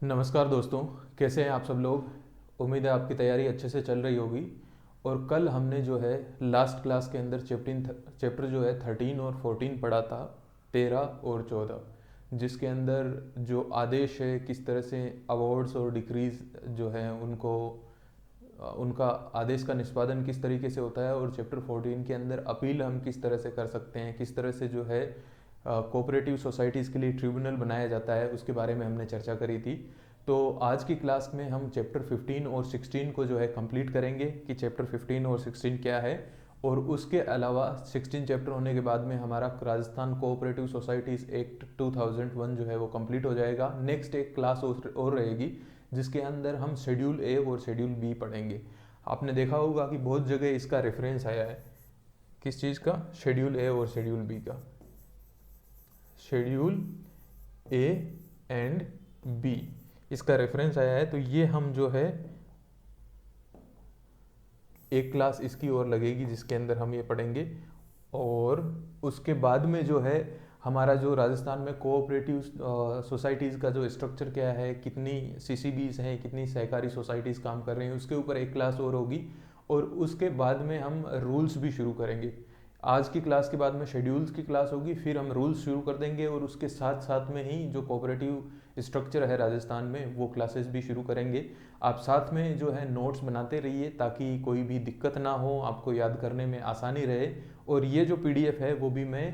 नमस्कार दोस्तों, कैसे हैं आप सब लोग। उम्मीद है आपकी तैयारी अच्छे से चल रही होगी। और कल हमने जो है लास्ट क्लास के अंदर चैप्टर जो है 13 और 14 पढ़ा था, 13 और 14, जिसके अंदर जो आदेश है किस तरह से अवार्ड्स और डिक्रीज जो है उनको उनका आदेश का निष्पादन किस तरीके से होता है, और चैप्टर 14 के अंदर अपील हम किस तरह से कर सकते हैं, किस तरह से जो है कोऑपरेटिव सोसाइटीज़ के लिए ट्रिब्यूनल बनाया जाता है, उसके बारे में हमने चर्चा करी थी। तो आज की क्लास में हम चैप्टर 15 और 16 को जो है कंप्लीट करेंगे कि चैप्टर 15 और 16 क्या है। और उसके अलावा 16 चैप्टर होने के बाद में हमारा राजस्थान कोऑपरेटिव सोसाइटीज़ एक्ट 2001 जो है वो कंप्लीट हो जाएगा। नेक्स्ट एक क्लास और रहेगी जिसके अंदर हम शेड्यूल ए और शेड्यूल बी पढ़ेंगे। आपने देखा होगा कि बहुत जगह इसका रेफरेंस आया है। किस चीज़ का? शेड्यूल ए और शेड्यूल बी का। शेड्यूल ए एंड बी इसका रेफरेंस आया है। तो ये हम जो है एक क्लास इसकी और लगेगी जिसके अंदर हम ये पढ़ेंगे। और उसके बाद में जो है हमारा जो राजस्थान में कोऑपरेटिव सोसाइटीज़ का जो स्ट्रक्चर क्या है, कितनी सीसीबीज हैं, कितनी सहकारी सोसाइटीज़ काम कर रही हैं, उसके ऊपर एक क्लास और होगी। और उसके बाद में हम रूल्स भी शुरू करेंगे। आज की क्लास के बाद में शेड्यूल्स की क्लास होगी, फिर हम रूल्स शुरू कर देंगे, और उसके साथ साथ में ही जो कोऑपरेटिव स्ट्रक्चर है राजस्थान में वो क्लासेस भी शुरू करेंगे। आप साथ में जो है नोट्स बनाते रहिए ताकि कोई भी दिक्कत ना हो, आपको याद करने में आसानी रहे। और ये जो पीडीएफ है वो भी मैं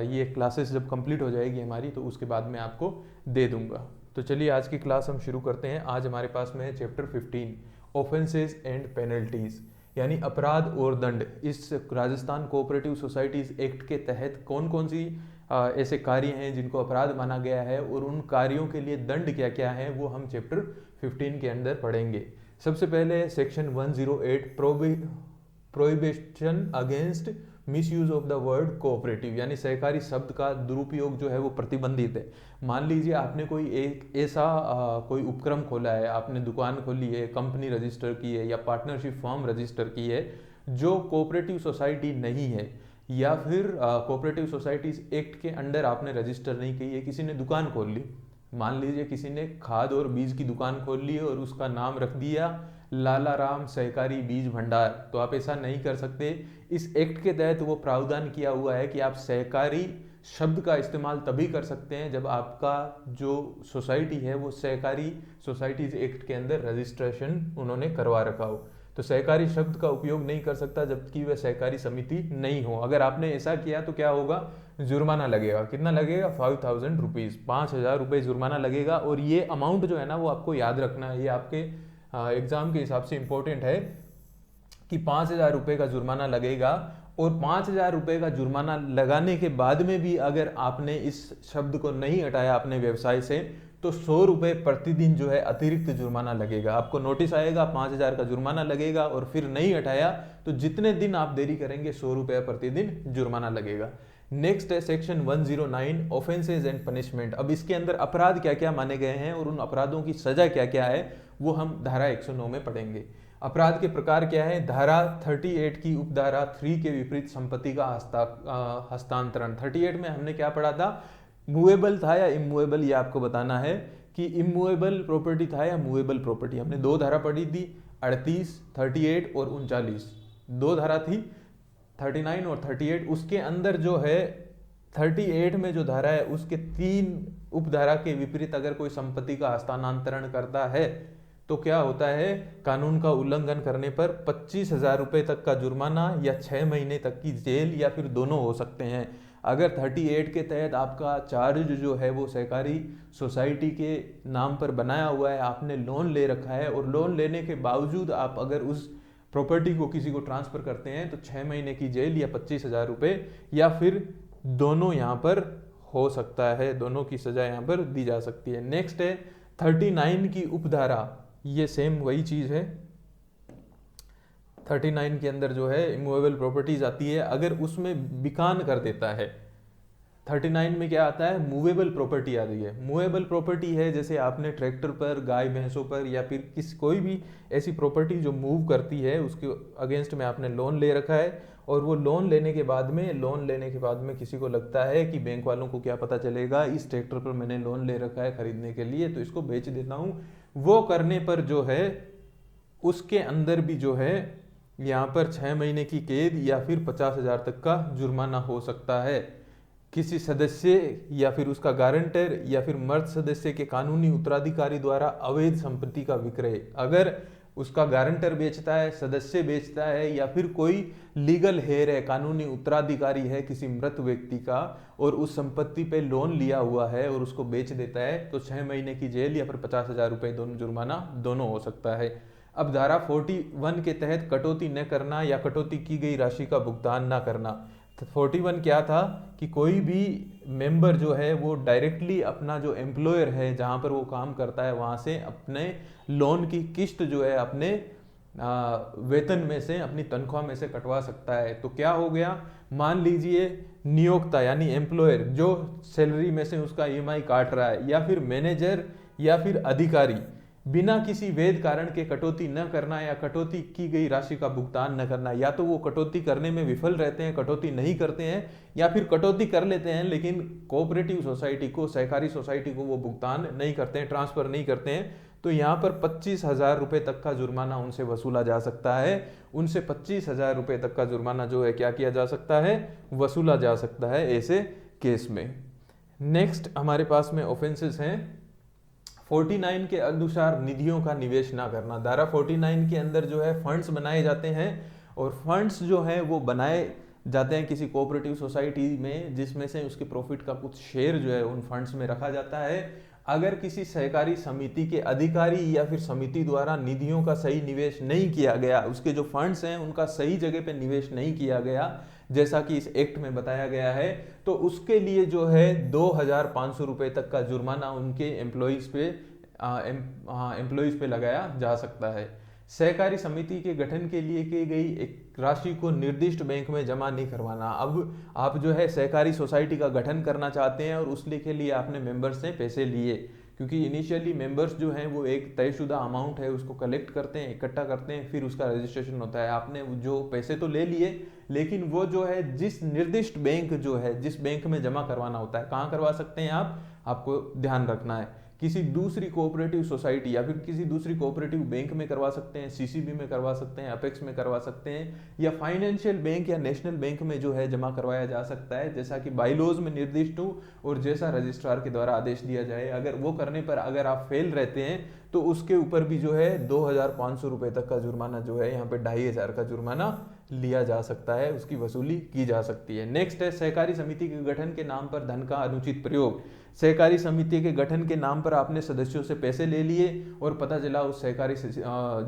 ये क्लासेस जब कंप्लीट हो जाएगी हमारी तो उसके बाद में आपको दे दूंगा। तो चलिए आज की क्लास हम शुरू करते हैं। आज हमारे पास में है चैप्टर 15 ऑफेंसेस एंड पेनल्टीज, यानी अपराध और दंड। इस राजस्थान कोऑपरेटिव सोसाइटीज़ एक्ट के तहत कौन कौन सी ऐसे कार्य हैं जिनको अपराध माना गया है, और उन कार्यों के लिए दंड क्या क्या है वो हम चैप्टर 15 के अंदर पढ़ेंगे। सबसे पहले section 108 prohibition against misuse of the word cooperative, यानी सहकारी शब्द का दुरुपयोग जो है वो प्रतिबंधित है। मान लीजिए आपने कोई एक ऐसा कोई उपक्रम खोला है, आपने दुकान खोली है, कंपनी रजिस्टर की है या पार्टनरशिप फर्म रजिस्टर की है जो कोऑपरेटिव सोसाइटी नहीं है, या फिर कोऑपरेटिव सोसाइटीज एक्ट के अंडर आपने रजिस्टर नहीं की है, किसी ने दुकान खोल ली। मान लीजिए किसी ने खाद और बीज की दुकान खोल ली और उसका नाम रख दिया लाला राम सहकारी बीज भंडार, तो आप ऐसा नहीं कर सकते। इस एक्ट के तहत वो प्रावधान किया हुआ है कि आप सहकारी शब्द का इस्तेमाल तभी कर सकते हैं जब आपका जो सोसाइटी है वो सहकारी सोसाइटीज एक्ट के अंदर रजिस्ट्रेशन उन्होंने करवा रखा हो। तो सहकारी शब्द का उपयोग नहीं कर सकता जबकि वह सहकारी समिति नहीं हो। अगर आपने ऐसा किया तो क्या होगा? जुर्माना लगेगा। कितना लगेगा? 5000 रुपीज़, 5000 रुपये जुर्माना लगेगा। और ये अमाउंट जो है ना वो आपको याद रखना है, ये आपके एग्जाम के हिसाब से इंपॉर्टेंट है कि 5000 रुपये का जुर्माना लगेगा। और 5000 रुपये का जुर्माना लगाने के बाद में भी अगर आपने इस शब्द को नहीं हटाया अपने व्यवसाय से तो 100 रुपये प्रतिदिन जो है अतिरिक्त जुर्माना लगेगा। आपको नोटिस आएगा 5000 का जुर्माना लगेगा, और फिर नहीं हटाया तो जितने दिन आप देरी करेंगे 100 रुपये प्रतिदिन जुर्माना लगेगा। नेक्स्ट है सेक्शन 109 ऑफेंसेज एंड पनिशमेंट। अब इसके अंदर अपराध क्या क्या माने गए हैं और उन अपराधों की सजा क्या क्या है वो हम धारा 109 में पढ़ेंगे। अपराध के प्रकार क्या है? धारा 38 की उपधारा 3 के विपरीत संपत्ति का हस्तांतरण। 38 में हमने क्या पढ़ा था? मूवेबल था या इमूवेबल, ये आपको बताना है कि इमूवेबल प्रॉपर्टी था या मूवेबल प्रॉपर्टी। हमने दो धारा पढ़ी थी, 38, 38 और 39। दो धारा थी 39 और 38। उसके अंदर जो है 38 में जो धारा है उसके 3 उपधारा के विपरीत अगर कोई संपत्ति का हस्तांतरण करता है तो क्या होता है? कानून का उल्लंघन करने पर 25,000 रुपये तक का जुर्माना या 6 महीने तक की जेल या फिर दोनों हो सकते हैं। अगर 38 के तहत आपका चार्ज जो है वो सहकारी सोसाइटी के नाम पर बनाया हुआ है, आपने लोन ले रखा है, और लोन लेने के बावजूद आप अगर उस प्रॉपर्टी को किसी को ट्रांसफर करते हैं तो 6 महीने की जेल या 25,000 रुपये या फिर दोनों यहाँ पर हो सकता है, दोनों की सजा यहाँ पर दी जा सकती है। नेक्स्ट है 39 की उपधारा, ये सेम वही चीज़ है। 39 के अंदर जो है इमूवेबल प्रॉपर्टीज आती है, अगर उसमें बिकान कर देता है। 39 में क्या आता है? मूवेबल प्रॉपर्टी आती है। मूवेबल प्रॉपर्टी है जैसे आपने ट्रैक्टर पर, गाय भैंसों पर, या फिर कोई भी ऐसी प्रॉपर्टी जो मूव करती है उसके अगेंस्ट में आपने लोन ले रखा है और वो लोन लेने के बाद में किसी को लगता है कि बैंक वालों को क्या पता चलेगा, इस ट्रैक्टर पर मैंने लोन ले रखा है खरीदने के लिए, तो इसको बेच देता हूँ, वो करने पर जो है उसके अंदर भी जो है यहाँ पर 6 महीने की कैद या फिर 50,000 तक का जुर्माना हो सकता है। किसी सदस्य या फिर उसका गारंटर या फिर मर्द सदस्य के कानूनी उत्तराधिकारी द्वारा अवैध संपत्ति का विक्रय, अगर उसका गारंटर बेचता है, सदस्य बेचता है या फिर कोई लीगल हेयर है, कानूनी उत्तराधिकारी है किसी मृत व्यक्ति का, और उस संपत्ति पे लोन लिया हुआ है और उसको बेच देता है, तो 6 महीने की जेल या फिर 50,000 रुपए दोनों जुर्माना दोनों हो सकता है। अब धारा 41 के तहत कटौती न करना या कटौती की गई राशि का भुगतान न करना। 41 क्या था कि कोई भी मेंबर जो है वो डायरेक्टली अपना जो एम्प्लॉयर है जहां पर वो काम करता है वहां से अपने लोन की किस्त जो है अपने वेतन में से, अपनी तनख्वाह में से कटवा सकता है। तो क्या हो गया, मान लीजिए नियोक्ता यानी एम्प्लॉयर जो सैलरी में से उसका ईएमआई काट रहा है, या फिर मैनेजर या फिर अधिकारी बिना किसी वैध कारण के कटौती न करना या कटौती की गई राशि का भुगतान न करना, या तो वो कटौती करने में विफल रहते हैं, कटौती नहीं करते हैं, या फिर कटौती कर लेते हैं लेकिन कोऑपरेटिव सोसाइटी को, सहकारी सोसाइटी को वो भुगतान नहीं करते हैं, ट्रांसफर नहीं करते हैं, तो यहाँ पर 25,000 रुपए तक का जुर्माना उनसे वसूला जा सकता है। उनसे 25,000 रुपए तक का जुर्माना जो है क्या किया जा सकता है, वसूला जा सकता है ऐसे केस में। नेक्स्ट हमारे पास में ऑफेंसेस हैं 49 के अनुसार निधियों का निवेश ना करना। धारा 49 के अंदर जो है फंड्स बनाए जाते हैं, और फंड्स जो है वो बनाए जाते हैं किसी कोऑपरेटिव सोसाइटी में, जिसमें से उसके प्रॉफिट का कुछ शेयर जो है उन फंड्स में रखा जाता है। अगर किसी सहकारी समिति के अधिकारी या फिर समिति द्वारा निधियों का सही निवेश नहीं किया गया, उसके जो फंड्स हैं उनका सही जगह पे निवेश नहीं किया गया जैसा कि इस एक्ट में बताया गया है, तो उसके लिए जो है 2,500 रुपए तक का जुर्माना उनके एम्प्लॉइज पे लगाया जा सकता है। सहकारी समिति के गठन के लिए की गई एक राशि को निर्दिष्ट बैंक में जमा नहीं करवाना। अब आप जो है सहकारी सोसाइटी का गठन करना चाहते हैं और उसके के लिए आपने मेंबर्स से पैसे लिए, क्योंकि इनिशियली मेंबर्स जो हैं वो एक तयशुदा अमाउंट है उसको कलेक्ट करते हैं, इकट्ठा करते हैं, फिर उसका रजिस्ट्रेशन होता है। आपने जो पैसे तो ले लिए, लेकिन वो जो है जिस निर्दिष्ट बैंक जो है जिस बैंक में जमा करवाना होता है, कहाँ करवा सकते हैं आप, आपको ध्यान रखना है, किसी दूसरी कोऑपरेटिव सोसाइटी या फिर किसी दूसरी कोऑपरेटिव बैंक में करवा सकते हैं, सीसीबी में करवा सकते हैं, अपेक्स में करवा सकते हैं, या फाइनेंशियल बैंक या नेशनल बैंक में जो है जमा करवाया जा सकता है, जैसा कि बाईलॉज में निर्दिष्ट हो और जैसा रजिस्ट्रार के द्वारा आदेश दिया जाए। अगर वो करने पर अगर आप फेल रहते हैं तो उसके ऊपर भी जो है 2,500 रुपए तक का जुर्माना जो है यहाँ पे 2,500 का जुर्माना लिया जा सकता है, उसकी वसूली की जा सकती है। नेक्स्ट है सहकारी समिति के गठन के नाम पर धन का अनुचित प्रयोग। सहकारी समिति के गठन के नाम पर आपने सदस्यों से पैसे ले लिए और पता चला उस सहकारी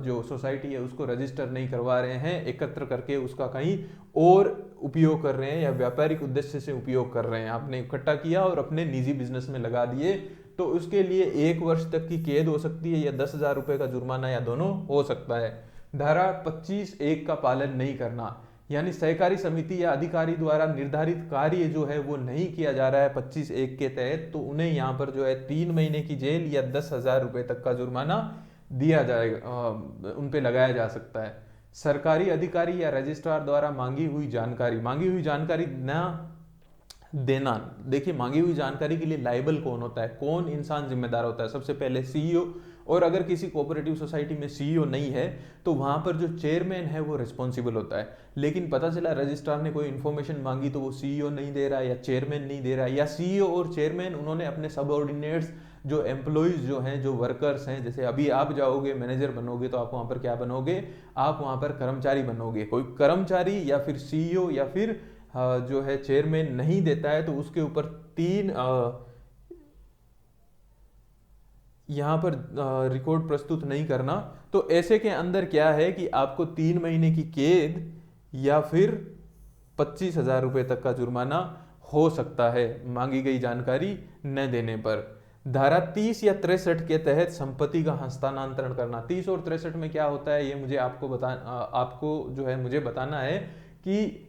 जो सोसाइटी है उसको रजिस्टर नहीं करवा रहे हैं, एकत्र करके उसका कहीं और उपयोग कर रहे हैं या व्यापारिक उद्देश्य से उपयोग कर रहे हैं, आपने इकट्ठा किया और अपने निजी बिजनेस में लगा दिए, तो उसके लिए 1 वर्ष तक की कैद हो सकती है या 10,000 रुपए का जुर्माना या दोनों हो सकता है। धारा 25(1) का पालन नहीं करना, यानी सहकारी समिति या अधिकारी द्वारा निर्धारित कार्य जो है वो नहीं किया जा रहा है 25(1) के तहत, तो उन्हें यहाँ पर जो है 3 महीने की जेल या 10,000 रुपए तक का जुर्माना दिया जाएगा, उन पे लगाया जा सकता है। सरकारी अधिकारी या रजिस्ट्रार द्वारा मांगी हुई जानकारी ना देना। देखिए, मांगी हुई जानकारी के लिए लायबल कौन होता है, कौन इंसान जिम्मेदार होता है, सबसे पहले सीईओ, और अगर किसी कोऑपरेटिव सोसाइटी में सीईओ नहीं है तो वहां पर जो चेयरमैन है वो रिस्पॉन्सिबल होता है। लेकिन पता चला रजिस्ट्रार ने कोई इन्फॉर्मेशन मांगी तो वो सीईओ नहीं दे रहा है या चेयरमैन नहीं दे रहा है, या सीईओ और चेयरमैन उन्होंने अपने सबऑर्डिनेट्स जो एम्प्लॉइज जो हैं, जो वर्कर्स हैं, जैसे अभी आप जाओगे मैनेजर बनोगे तो आप वहां पर क्या बनोगे, आप वहां पर कर्मचारी बनोगे, कोई कर्मचारी या फिर सीईओ या फिर जो है चेयरमैन नहीं देता है तो उसके ऊपर 3 यहाँ पर रिकॉर्ड प्रस्तुत नहीं करना। तो ऐसे के अंदर क्या है कि आपको 3 महीने की कैद या फिर 25,000 रुपए तक का जुर्माना हो सकता है मांगी गई जानकारी न देने पर। धारा 30 या 63 के तहत संपत्ति का हस्तांतरण करना। 30 और 63 में क्या होता है ये मुझे आपको जो है मुझे बताना है कि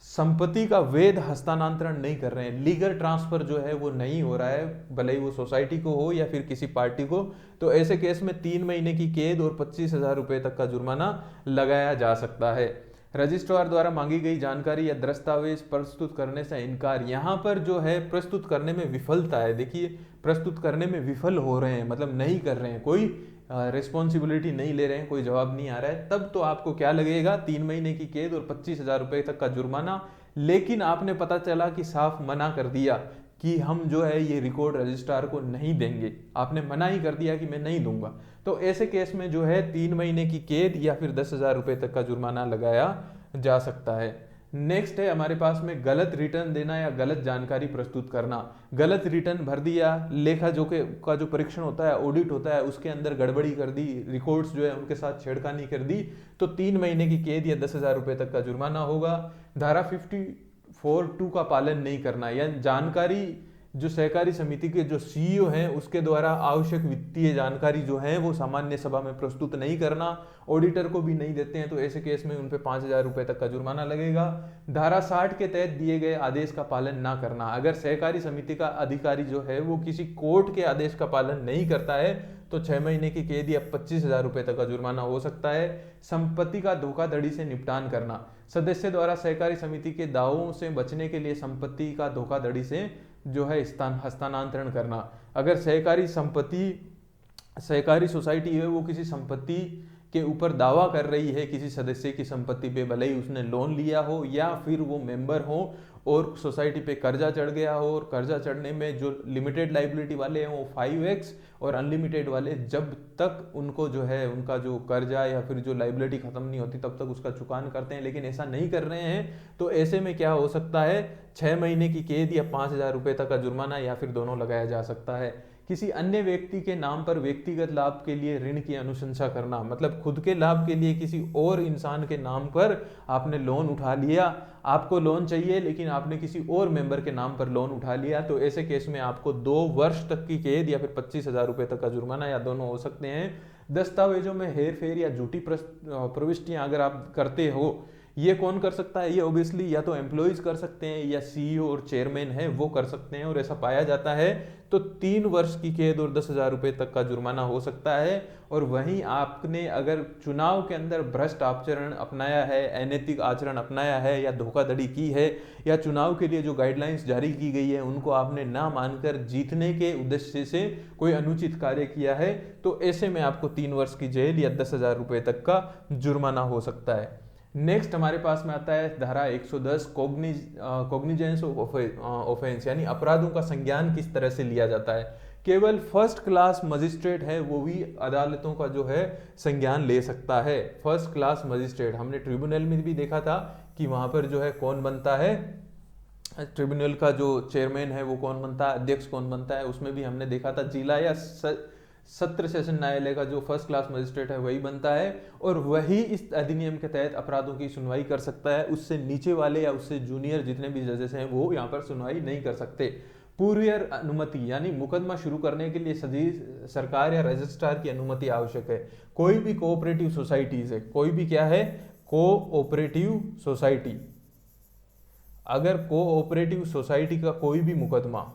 संपत्ति का वैध हस्तांतरण नहीं कर रहे हैं, लीगल ट्रांसफर जो है वो नहीं हो रहा है, भले ही वो सोसाइटी को हो या फिर किसी पार्टी को, तो ऐसे केस में 3 महीने की कैद और 25,000 रुपए तक का जुर्माना लगाया जा सकता है। रजिस्ट्रार द्वारा मांगी गई जानकारी या दस्तावेज प्रस्तुत करने से इनकार, यहाँ पर जो है प्रस्तुत करने में विफलता है। देखिए प्रस्तुत करने में विफल हो रहे हैं, मतलब नहीं कर रहे हैं, कोई रिस्पॉन्सिबिलिटी नहीं ले रहे हैं, कोई जवाब नहीं आ रहा है, तब तो आपको क्या लगेगा, 3 महीने की कैद और 25,000 रुपए तक का जुर्माना। लेकिन आपने पता चला कि साफ मना कर दिया कि हम जो है ये रिकॉर्ड रजिस्ट्रार को नहीं देंगे, आपने मना ही कर दिया कि मैं नहीं दूंगा, तो ऐसे केस में जो है 3 महीने की कैद या फिर 10,000 रुपए तक का जुर्माना लगाया जा सकता है। नेक्स्ट है हमारे पास में गलत रिटर्न देना या गलत जानकारी प्रस्तुत करना। गलत रिटर्न भर दिया, लेखा जो का जो परीक्षण होता है, ऑडिट होता है, उसके अंदर गड़बड़ी कर दी, रिकॉर्ड्स जो है उनके साथ छेड़खानी कर दी, तो 3 महीने की कैद या 10,000 रुपए तक का जुर्माना होगा। धारा 54(2) का पालन नहीं करना, या जानकारी जो सहकारी समिति के जो सीईओ हैं उसके द्वारा आवश्यक वित्तीय जानकारी जो है वो सामान्य सभा में प्रस्तुत नहीं करना, ऑडिटर को भी नहीं देते हैं, तो ऐसे केस में उन पे 5,000 रुपए तक का जुर्माना लगेगा। धारा 60 के तहत दिए गए आदेश का पालन ना करना, अगर सहकारी समिति का अधिकारी जो है वो किसी कोर्ट के आदेश का पालन नहीं करता है तो 6 महीने की कैद या 25,000 रुपए तक का जुर्माना हो सकता है। संपत्ति का धोखाधड़ी से निपटान करना, सदस्य द्वारा सहकारी समिति के दावों से बचने के लिए संपत्ति का धोखाधड़ी से जो है हस्तांतरण करना। अगर सहकारी सोसाइटी है वो किसी संपत्ति के ऊपर दावा कर रही है किसी सदस्य की संपत्ति पे, भले ही उसने लोन लिया हो या फिर वो मेंबर हो और सोसाइटी पे कर्जा चढ़ गया हो, और कर्जा चढ़ने में जो लिमिटेड लाइबिलिटी वाले हैं वो 5x और अनलिमिटेड वाले जब तक उनको जो है उनका जो कर्जा या फिर जो लाइबिलिटी खत्म नहीं होती तब तक उसका चुकान करते हैं, लेकिन ऐसा नहीं कर रहे हैं, तो ऐसे में क्या हो सकता है, 6 महीने की कैद या 5,000 रुपए तक का जुर्माना या फिर दोनों लगाया जा सकता है। किसी अन्य व्यक्ति के नाम पर व्यक्तिगत लाभ के लिए ऋण की अनुशंसा करना, मतलब खुद के लाभ के लिए किसी और इंसान के नाम पर आपने लोन उठा लिया, आपको लोन चाहिए लेकिन आपने किसी और मेंबर के नाम पर लोन उठा लिया, तो ऐसे केस में आपको 2 वर्ष तक की कैद या फिर 25,000 रुपए तक का जुर्माना या दोनों हो सकते हैं। दस्तावेजों में हेर फेर या झूठी प्रविष्टियां अगर आप करते हो, ये कौन कर सकता है, ये ऑब्वियसली या तो एम्प्लॉइज कर सकते हैं या सीईओ और चेयरमैन है वो कर सकते हैं, और ऐसा पाया जाता है तो 3 वर्ष की कैद और 10,000 रुपए तक का जुर्माना हो सकता है। और वहीं आपने अगर चुनाव के अंदर भ्रष्ट आचरण अपनाया है, अनैतिक आचरण अपनाया है या धोखाधड़ी की है, या चुनाव के लिए जो गाइडलाइंस जारी की गई है उनको आपने ना मानकर जीतने के उद्देश्य से कोई अनुचित कार्य किया है, तो ऐसे में आपको 3 वर्ष की जेल या 10,000 रुपए तक का जुर्माना हो सकता है। नेक्स्ट हमारे पास में आता है धारा 110 कॉग्निजेंस ऑफ ऑफेंस, यानी अपराधों का संज्ञान किस तरह से लिया जाता है। केवल फर्स्ट क्लास मजिस्ट्रेट है वो भी अदालतों का जो है संज्ञान ले सकता है। फर्स्ट क्लास मजिस्ट्रेट हमने ट्रिब्यूनल में भी देखा था कि वहां पर जो है कौन बनता है, ट्रिब्यूनल का जो चेयरमैन है वो कौन बनता है, अध्यक्ष कौन बनता है, उसमें भी हमने देखा था जिला या सत्र सेशन न्यायालय का जो फर्स्ट क्लास मजिस्ट्रेट है वही बनता है, और वही इस अधिनियम के तहत अपराधों की सुनवाई कर सकता है। उससे नीचे वाले या उससे जूनियर जितने भी जजेस हैं वो यहाँ पर सुनवाई नहीं कर सकते। पूर्व अनुमति, यानी मुकदमा शुरू करने के लिए सभी सरकार या रजिस्ट्रार की अनुमति आवश्यक है। कोई भी कोऑपरेटिव सोसाइटीज है, कोई भी क्या है, कोऑपरेटिव सोसाइटी, अगर कोऑपरेटिव सोसाइटी का कोई भी मुकदमा,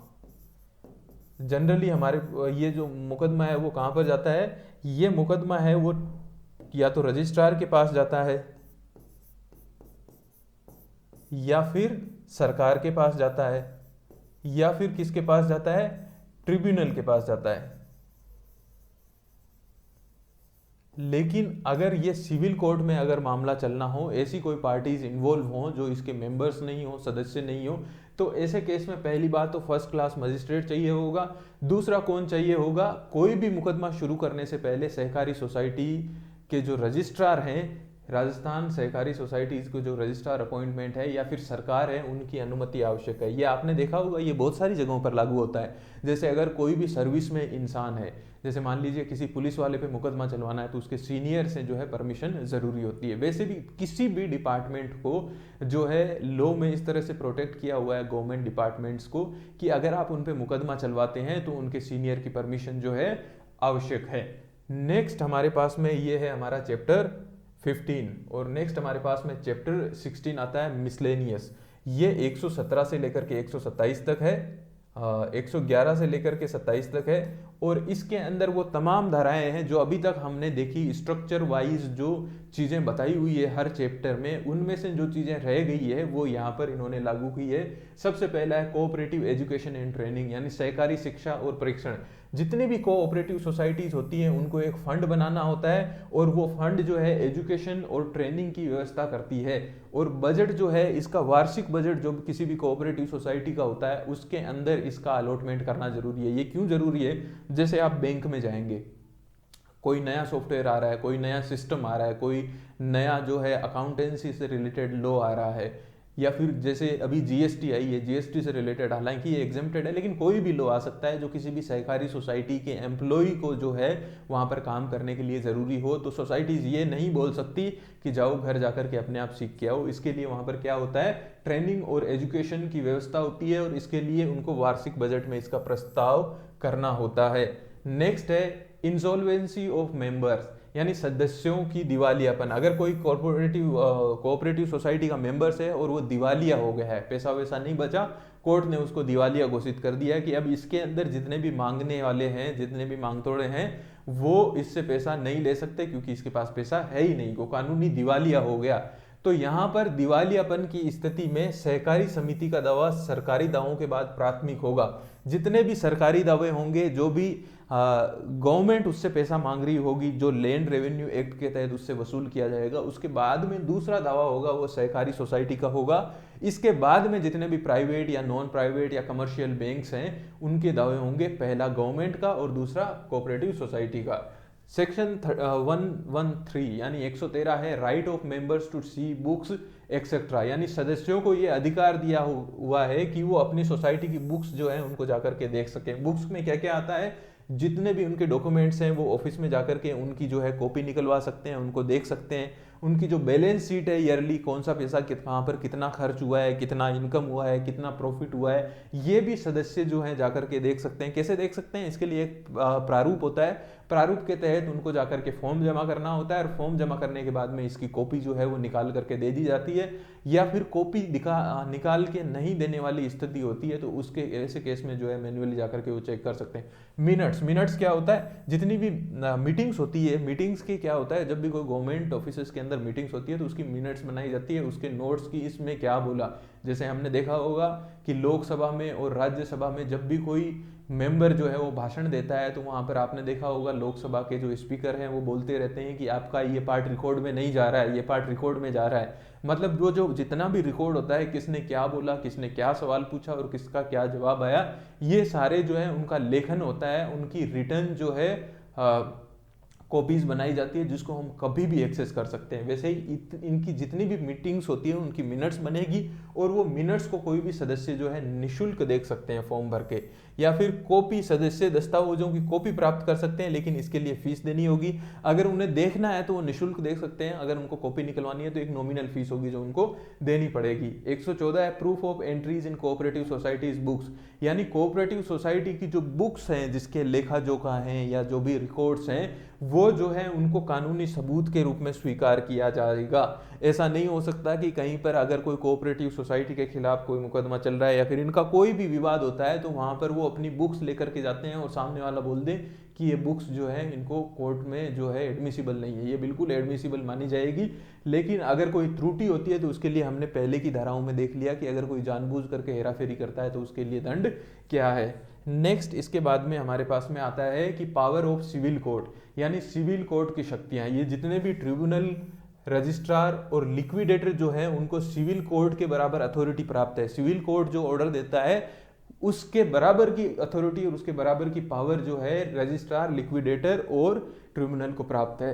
जनरली हमारे ये जो मुकदमा है वो कहाँ पर जाता है, ये मुकदमा है वो या तो रजिस्ट्रार के पास जाता है या फिर सरकार के पास जाता है या फिर किसके पास जाता है, ट्रिब्यूनल के पास जाता है। लेकिन अगर ये सिविल कोर्ट में अगर मामला चलना हो, ऐसी कोई पार्टीज इन्वॉल्व हो जो इसके मेंबर्स नहीं हो, सदस्य नहीं हो, तो ऐसे केस में पहली बात तो फर्स्ट क्लास मजिस्ट्रेट चाहिए होगा। दूसरा कौन चाहिए होगा, कोई भी मुकदमा शुरू करने से पहले सहकारी सोसाइटी के जो रजिस्ट्रार हैं, राजस्थान सहकारी सोसाइटीज को जो रजिस्ट्रार अपॉइंटमेंट है या फिर सरकार है, उनकी अनुमति आवश्यक है। ये आपने देखा होगा, ये बहुत सारी जगहों पर लागू होता है। जैसे अगर कोई भी सर्विस में इंसान है, जैसे मान लीजिए किसी पुलिस वाले पे मुकदमा चलवाना है, तो उसके सीनियर से जो है परमिशन जरूरी होती है। वैसे भी किसी भी डिपार्टमेंट को जो है लॉ में इस तरह से प्रोटेक्ट किया हुआ है गवर्नमेंट डिपार्टमेंट्स को, कि अगर आप उन पे मुकदमा चलवाते हैं तो उनके सीनियर की परमिशन जो है आवश्यक है। नेक्स्ट हमारे पास में ये है हमारा चैप्टर 15, और नेक्स्ट हमारे पास में चैप्टर 16 आता है मिसलेनियस। ये 117 से लेकर के 127 तक है, 111 से लेकर के 27 तक है, और इसके अंदर वो तमाम धाराएं हैं जो अभी तक हमने देखी, स्ट्रक्चर वाइज जो चीज़ें बताई हुई है हर चैप्टर में, उनमें से जो चीज़ें रह गई है वो यहाँ पर इन्होंने लागू की है। सबसे पहला है कोऑपरेटिव एजुकेशन एंड ट्रेनिंग, यानी सहकारी शिक्षा और प्रशिक्षण। जितनी भी कोऑपरेटिव सोसाइटीज होती हैं उनको एक फंड बनाना होता है और वो फंड जो है एजुकेशन और ट्रेनिंग की व्यवस्था करती है। और बजट जो है इसका, वार्षिक बजट जो किसी भी कोऑपरेटिव सोसाइटी का होता है उसके अंदर इसका अलॉटमेंट करना जरूरी है। ये क्यों जरूरी है? जैसे आप बैंक में जाएंगे, कोई नया सॉफ्टवेयर आ रहा है, कोई नया सिस्टम आ रहा है, कोई नया जो है अकाउंटेंसी से रिलेटेड लॉ आ रहा है, या फिर जैसे अभी जीएसटी आई है, जीएसटी से रिलेटेड, हालांकि ये एग्जेम्प्टेड है लेकिन कोई भी लॉ आ सकता है जो किसी भी सहकारी सोसाइटी के एम्प्लॉय को जो है वहाँ पर काम करने के लिए ज़रूरी हो। तो सोसाइटीज़ ये नहीं बोल सकती कि जाओ घर जाकर के अपने आप सीख के आओ। इसके लिए वहाँ पर क्या होता है, ट्रेनिंग और एजुकेशन की व्यवस्था होती है और इसके लिए उनको वार्षिक बजट में इसका प्रस्ताव करना होता है। नेक्स्ट है इंसॉल्वेंसी ऑफ मेंबर्स, यानी सदस्यों की दिवालियापन। अगर कोई कोऑपरेटिव सोसाइटी का मेंबर्स है और वो दिवालिया हो गया है, पैसा वैसा नहीं बचा, कोर्ट ने उसको दिवालिया घोषित कर दिया कि अब इसके अंदर जितने भी मांगने वाले हैं, जितने भी मांगतोड़े हैं, वो इससे पैसा नहीं ले सकते क्योंकि इसके पास पैसा है ही नहीं, वो कानूनी दिवालिया हो गया। तो यहाँ पर दिवालियापन की स्थिति में सहकारी समिति का दावा सरकारी दावों के बाद प्राथमिक होगा। जितने भी सरकारी दावे होंगे, जो भी गवर्नमेंट उससे पैसा मांग रही होगी, जो लैंड रेवेन्यू एक्ट के तहत उससे वसूल किया जाएगा, उसके बाद में दूसरा दावा होगा वो सहकारी सोसाइटी का होगा। इसके बाद में जितने भी प्राइवेट या नॉन प्राइवेट या कमर्शियल बैंक्स हैं उनके दावे होंगे, पहला गवर्नमेंट का और दूसरा कोऑपरेटिव सोसाइटी का। सेक्शन 113 यानी 113 है right of members to see books etcetera, यानी सदस्यों को ये अधिकार दिया हुआ है कि वो अपनी सोसाइटी की बुक्स जो है उनको जाकर के देख सकें। बुक्स में क्या क्या आता है, जितने भी उनके डॉक्यूमेंट्स हैं वो ऑफिस में जाकर के उनकी जो है कॉपी निकलवा सकते हैं, उनको देख सकते हैं। उनकी जो बैलेंस शीट है ईयरली, कौन सा पैसा कहाँ पर कितना खर्च हुआ है, कितना इनकम हुआ है, कितना प्रॉफिट हुआ है, ये भी सदस्य जो हैं जाकर के देख सकते हैं। कैसे देख सकते हैं? इसके लिए एक प्रारूप होता है, प्रारूप के तहत उनको जाकर के फॉर्म जमा करना होता है और फॉर्म जमा करने के बाद में इसकी कॉपी जो है वो निकाल करके दे दी जाती है। या फिर कॉपी निकाल के नहीं देने वाली स्थिति होती है तो उसके ऐसे केस में जो है मैन्युअली जाकर के वो चेक कर सकते हैं। मिनट्स क्या होता है, जितनी भी मीटिंग्स होती है, मीटिंग्स की क्या होता है, जब भी कोई गवर्नमेंट ऑफिस के अंदर मीटिंग्स होती है तो उसकी मिनट्स बनाई जाती है, उसके नोट्स की इसमें क्या बोला। जैसे हमने देखा होगा कि लोकसभा में और राज्यसभा में जब भी कोई मेंबर जो है वो भाषण देता है तो वहाँ पर आपने देखा होगा लोकसभा के जो स्पीकर हैं वो बोलते रहते हैं कि आपका ये पार्ट रिकॉर्ड में नहीं जा रहा है, ये पार्ट रिकॉर्ड में जा रहा है। मतलब वो जो जितना भी रिकॉर्ड होता है, किसने क्या बोला, किसने क्या सवाल पूछा और किसका क्या जवाब आया, ये सारे जो है उनका लेखन होता है, उनकी रिटर्न जो है कॉपीज बनाई जाती है जिसको हम कभी भी एक्सेस कर सकते हैं। वैसे ही इनकी जितनी भी मीटिंग्स होती है उनकी मिनट्स बनेगी और वो मिनट्स को कोई भी सदस्य जो है निशुल्क देख सकते हैं फॉर्म भर के, या फिर कॉपी सदस्य दस्तावेजों की कॉपी प्राप्त कर सकते हैं लेकिन इसके लिए फीस देनी होगी। अगर उन्हें देखना है तो वो निशुल्क देख सकते हैं, अगर उनको कॉपी निकलवानी है तो एक नॉमिनल फीस होगी जो उनको देनी पड़ेगी। 114 है proof of entries in cooperative societies books, यानी कोऑपरेटिव सोसाइटी की जो बुक्स हैं जिसके लेखा जोखा हैं या जो भी रिकॉर्ड्स हैं वो जो है उनको कानूनी सबूत के रूप में स्वीकार किया जाएगा। ऐसा नहीं हो सकता कि कहीं पर अगर कोई कोऑपरेटिव सोसाइटी के खिलाफ कोई मुकदमा चल रहा है या फिर इनका कोई भी विवाद होता है तो वहां पर वो अपनी बुक्स लेकर के जाते हैं और सामने वाला बोल दे कि ये बुक्स जो है इनको कोर्ट में जो है एडमिसिबल नहीं है। ये बिल्कुल एडमिसिबल मानी जाएगी, लेकिन अगर कोई त्रुटि होती है तो उसके लिए हमने पहले की धाराओं में देख लिया कि अगर कोई जानबूझ करके हेराफेरी करता है तो उसके लिए दंड क्या है। नेक्स्ट इसके बाद में हमारे पास में आता है कि पावर ऑफ सिविल कोर्ट, यानी सिविल कोर्ट की शक्तियां। ये जितने भी ट्रिब्यूनल, रजिस्ट्रार और लिक्विडेटर जो है उनको सिविल कोर्ट के बराबर अथॉरिटी प्राप्त है। सिविल कोर्ट जो ऑर्डर देता है उसके बराबर की अथॉरिटी और उसके बराबर की पावर जो है रजिस्ट्रार, लिक्विडेटर और ट्रिब्यूनल को प्राप्त है।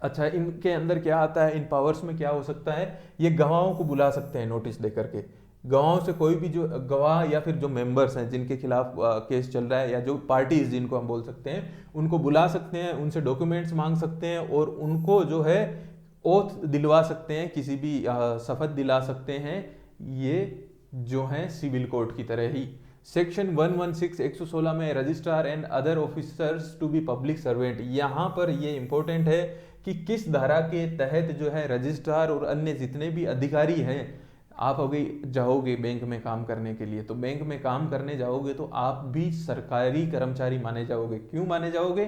अच्छा, इनके अंदर क्या आता है, इन पावर्स में क्या हो सकता है, ये गवाहों को बुला सकते हैं नोटिस देकर के। गवाहों से कोई भी जो गवाह या फिर जो मेंबर्स हैं जिनके खिलाफ केस चल रहा है या जो पार्टीज जिनको हम बोल सकते हैं उनको बुला सकते हैं, उनसे डॉक्यूमेंट्स मांग सकते हैं और उनको जो है ओथ दिलवा सकते हैं, किसी भी शपथ दिला सकते हैं। ये जो है सिविल कोर्ट की तरह ही। सेक्शन 116 116 में registrar and other officers to be public servant, यहाँ पर ये इंपॉर्टेंट है कि किस धारा के तहत जो है रजिस्ट्रार और अन्य जितने भी अधिकारी हैं, आप अभी जाओगे बैंक में काम करने के लिए, तो बैंक में काम करने जाओगे तो आप भी सरकारी कर्मचारी माने जाओगे। क्यों माने जाओगे?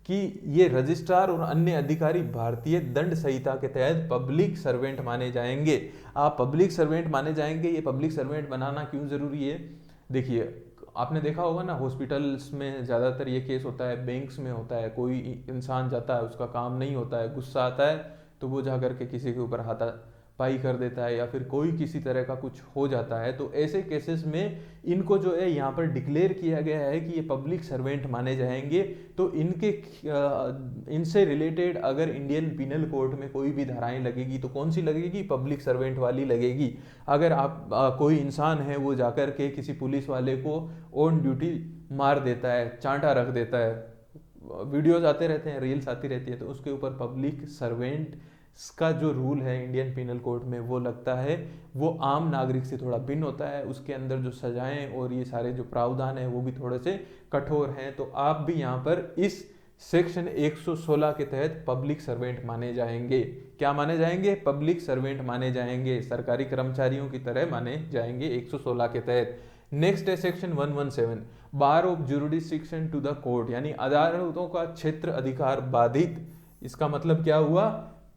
कि ये रजिस्ट्रार और अन्य अधिकारी भारतीय दंड संहिता के तहत पब्लिक सर्वेंट माने जाएंगे। आप पब्लिक सर्वेंट माने जाएंगे। ये पब्लिक सर्वेंट बनाना क्यों जरूरी है? देखिए, आपने देखा होगा ना, हॉस्पिटल्स में ज़्यादातर ये केस होता है, बैंक्स में होता है, कोई इंसान जाता है, उसका काम नहीं होता है, गुस्सा आता है तो वो जा करके किसी के ऊपर हाथापाई कर देता है, या फिर कोई किसी तरह का कुछ हो जाता है। तो ऐसे केसेस में इनको जो है यहाँ पर डिक्लेयर किया गया है कि ये पब्लिक सर्वेंट माने जाएंगे। तो इनसे रिलेटेड अगर इंडियन पिनल कोड में कोई भी धाराएं लगेगी तो कौन सी लगेगी? पब्लिक सर्वेंट वाली लगेगी। अगर आप कोई इंसान है वो जाकर के किसी पुलिस वाले को ऑन ड्यूटी मार देता है, चांटा रख देता है, वीडियोज आते रहते हैं, रील्स आती रहती है, तो उसके ऊपर पब्लिक सर्वेंट का जो रूल है इंडियन पिनल कोड में वो लगता है, वो आम नागरिक से थोड़ा भिन्न होता है। उसके अंदर जो सजाएं और ये सारे जो प्रावधान है वो भी थोड़े से कठोर हैं। तो आप भी यहाँ पर इस सेक्शन 116 के तहत पब्लिक सर्वेंट माने जाएंगे। क्या माने जाएंगे? पब्लिक सर्वेंट माने जाएंगे, सरकारी कर्मचारियों की तरह माने जाएंगे 116 के तहत। नेक्स्ट है section 117, bar of jurisdiction to the court, यानी अदालतों का क्षेत्र अधिकार बाधित। इसका मतलब क्या हुआ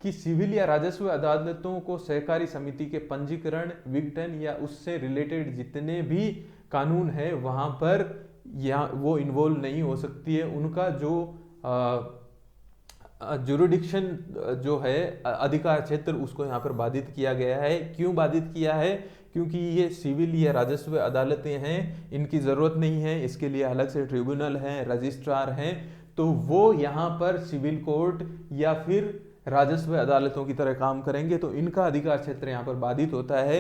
कि सिविल या राजस्व अदालतों को सहकारी समिति के पंजीकरण, विघटन या उससे रिलेटेड जितने भी कानून है वहां पर या वो इन्वॉल्व नहीं हो सकती है। उनका जो जुरिडिक्शन जो है अधिकार क्षेत्र, उसको यहाँ पर बाधित किया गया है। क्यों बाधित किया है? क्योंकि ये सिविल या राजस्व अदालतें हैं, इनकी ज़रूरत नहीं है, इसके लिए अलग से ट्रिब्यूनल हैं, रजिस्ट्रार हैं, तो वो यहाँ पर सिविल कोर्ट या फिर राजस्व अदालतों की तरह काम करेंगे। तो इनका अधिकार क्षेत्र यहाँ पर बाधित होता है।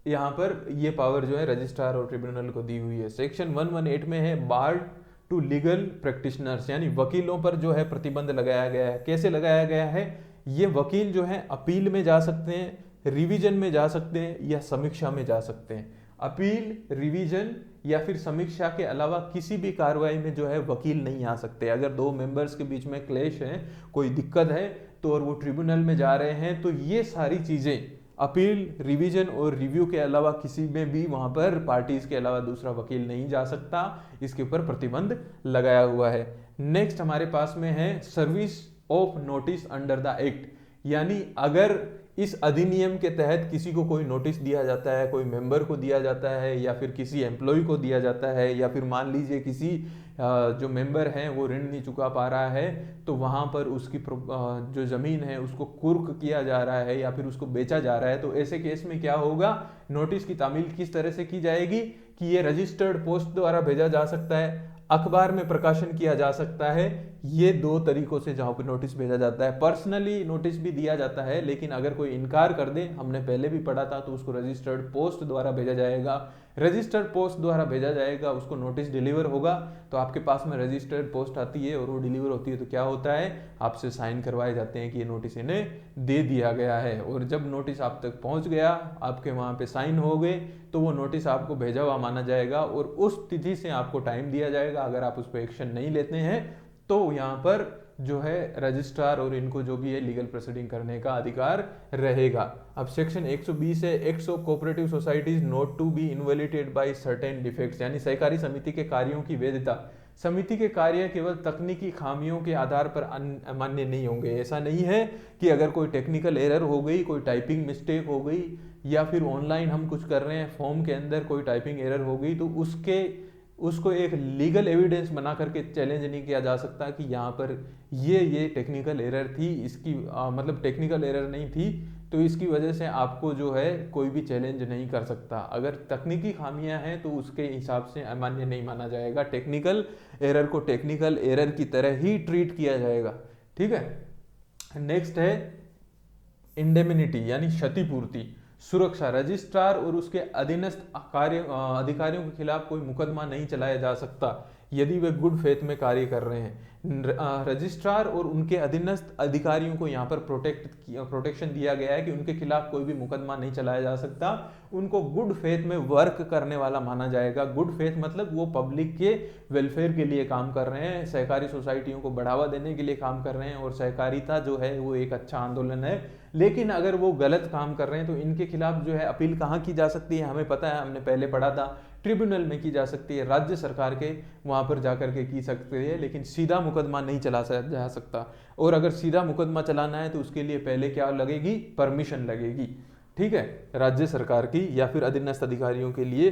यहाँ पर ये पावर जो है रजिस्ट्रार और ट्रिब्यूनल को दी हुई है। सेक्शन 118 में है बार टू लीगल प्रैक्टिशनर्स, यानी वकीलों पर जो है प्रतिबंध लगाया गया है। कैसे लगाया गया है? ये वकील जो है अपील में जा सकते हैं, रिवीजन में जा सकते हैं या समीक्षा में जा सकते हैं। अपील, रिवीजन या फिर समीक्षा के अलावा किसी भी कार्रवाई में जो है वकील नहीं आ सकते। अगर दो मेंबर्स के बीच में क्लेश है, कोई दिक्कत है, तो और वो ट्रिब्यूनल में जा रहे हैं, तो ये सारी चीजें अपील, रिवीजन और रिव्यू के अलावा किसी में भी वहां पर पार्टीज के अलावा दूसरा वकील नहीं जा सकता। इसके ऊपर प्रतिबंध लगाया हुआ है। नेक्स्ट हमारे पास में है service of notice under the act, यानी अगर इस अधिनियम के तहत किसी को कोई नोटिस दिया जाता है, कोई मेंबर को दिया जाता है या फिर किसी एम्प्लॉय को दिया जाता है, या फिर मान लीजिए किसी जो मेंबर हैं वो ऋण नहीं चुका पा रहा है, तो वहां पर उसकी जो जमीन है उसको कुर्क किया जा रहा है या फिर उसको बेचा जा रहा है, तो ऐसे केस में क्या होगा? नोटिस की तामील किस तरह से की जाएगी कि ये रजिस्टर्ड पोस्ट द्वारा भेजा जा सकता है, अखबार में प्रकाशन किया जा सकता है। ये दो तरीकों से जहां पर नोटिस भेजा जाता है। पर्सनली नोटिस भी दिया जाता है, लेकिन अगर कोई इनकार कर दे, हमने पहले भी पढ़ा था, तो उसको रजिस्टर्ड पोस्ट द्वारा भेजा जाएगा। रजिस्टर्ड पोस्ट द्वारा भेजा जाएगा, उसको नोटिस डिलीवर होगा, तो आपके पास में रजिस्टर्ड पोस्ट आती है और वो डिलीवर होती है, तो क्या होता है? आपसे साइन करवाए जाते हैं कि ये नोटिस इन्हें दे दिया गया है। और जब नोटिस आप तक पहुंच गया, आपके वहां पे साइन हो गए, तो वो नोटिस आपको भेजा हुआ माना जाएगा और उस तिथि से आपको टाइम दिया जाएगा। अगर आप उस पर एक्शन नहीं लेते हैं तो यहाँ पर जो है रजिस्ट्रार और इनको जो भी है लीगल प्रोसीडिंग करने का अधिकार रहेगा। अब सेक्शन 120 है acts of cooperative societies not to be invalidated by certain defects, यानी सहकारी समिति के कार्यों की वैधता, समिति के कार्य केवल तकनीकी खामियों के आधार पर अमान्य नहीं होंगे। ऐसा नहीं है कि अगर कोई टेक्निकल एरर हो गई, कोई टाइपिंग मिस्टेक हो गई, या फिर ऑनलाइन हम कुछ कर रहे हैं, फॉर्म के अंदर कोई टाइपिंग एरर हो गई, तो उसको एक लीगल एविडेंस बना करके चैलेंज नहीं किया जा सकता कि यहाँ पर ये टेक्निकल एरर थी, इसकी मतलब टेक्निकल एरर नहीं थी, तो इसकी वजह से आपको जो है कोई भी चैलेंज नहीं कर सकता। अगर तकनीकी खामियां हैं तो उसके हिसाब से अमान्य नहीं माना जाएगा। टेक्निकल एरर को टेक्निकल एरर की तरह ही ट्रीट किया जाएगा। ठीक है। नेक्स्ट है इंडेमिनिटी, यानी क्षतिपूर्ति, सुरक्षा। रजिस्ट्रार और उसके अधीनस्थ अधिकारियों के खिलाफ कोई मुकदमा नहीं चलाया जा सकता। यदि वे गुड फेथ में कार्य कर रहे हैं। रजिस्ट्रार और उनके अधीनस्थ अधिकारियों को यहाँ पर प्रोटेक्शन दिया गया है कि उनके खिलाफ कोई भी मुकदमा नहीं चलाया जा सकता, उनको गुड फेथ में वर्क करने वाला माना जाएगा। गुड फेथ मतलब वो पब्लिक के वेलफेयर के लिए काम कर रहे हैं, सहकारी सोसाइटियों को बढ़ावा देने के लिए काम कर रहे हैं, और सहकारिता जो है वो एक अच्छा आंदोलन है। लेकिन अगर वो गलत काम कर रहे हैं तो इनके खिलाफ जो है अपील कहाँ की जा सकती है, हमें पता है, हमने पहले पढ़ा था, ट्रिब्यूनल में की जा सकती है, राज्य सरकार के वहां पर जाकर के की सकती है, लेकिन सीधा मुकदमा नहीं चला जा सकता। और अगर सीधा मुकदमा चलाना है तो उसके लिए पहले क्या लगेगी, परमिशन लगेगी, ठीक है, राज्य सरकार की या फिर अधीनस्थ अधिकारियों के लिए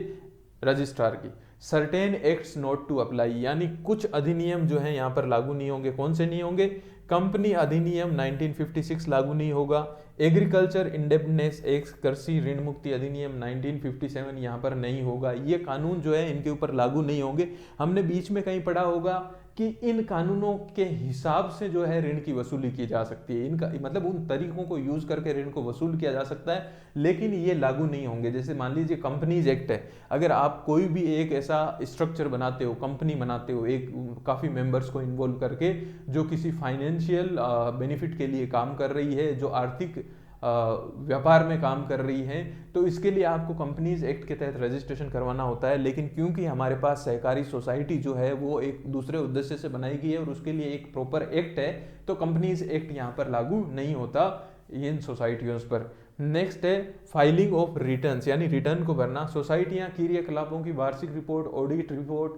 रजिस्ट्रार की। Certain acts not to apply, यानी कुछ अधिनियम जो है यहाँ पर लागू नहीं होंगे। कौन से नहीं होंगे? कंपनी अधिनियम 1956 लागू नहीं होगा। एग्रीकल्चर इंडेप्टनेस एक्ट, कृषि ऋण मुक्ति अधिनियम 1957 यहाँ पर नहीं होगा। ये कानून जो है इनके ऊपर लागू नहीं होंगे। हमने बीच में कहीं पढ़ा होगा कि इन कानूनों के हिसाब से जो है ऋण की वसूली की जा सकती है, इनका मतलब उन तरीकों को यूज करके ऋण को वसूल किया जा सकता है, लेकिन ये लागू नहीं होंगे। जैसे मान लीजिए कंपनीज एक्ट है, अगर आप कोई भी एक ऐसा स्ट्रक्चर बनाते हो, कंपनी बनाते हो, एक काफी मेंबर्स को इन्वॉल्व करके, जो किसी फाइनेंशियल बेनिफिट के लिए काम कर रही है, जो आर्थिक व्यापार में काम कर रही हैं, तो इसके लिए आपको कंपनीज एक्ट के तहत रजिस्ट्रेशन करवाना होता है। लेकिन क्योंकि हमारे पास सहकारी सोसाइटी जो है वो एक दूसरे उद्देश्य से बनाई गई है और उसके लिए एक प्रॉपर एक्ट है, तो कंपनीज एक्ट यहाँ पर लागू नहीं होता इन सोसाइटियों पर। नेक्स्ट है फाइलिंग ऑफ रिटर्न्स, यानी रिटर्न को भरना। सोसाइटियां क्रियाकलापों की वार्षिक रिपोर्ट, ऑडिट रिपोर्ट,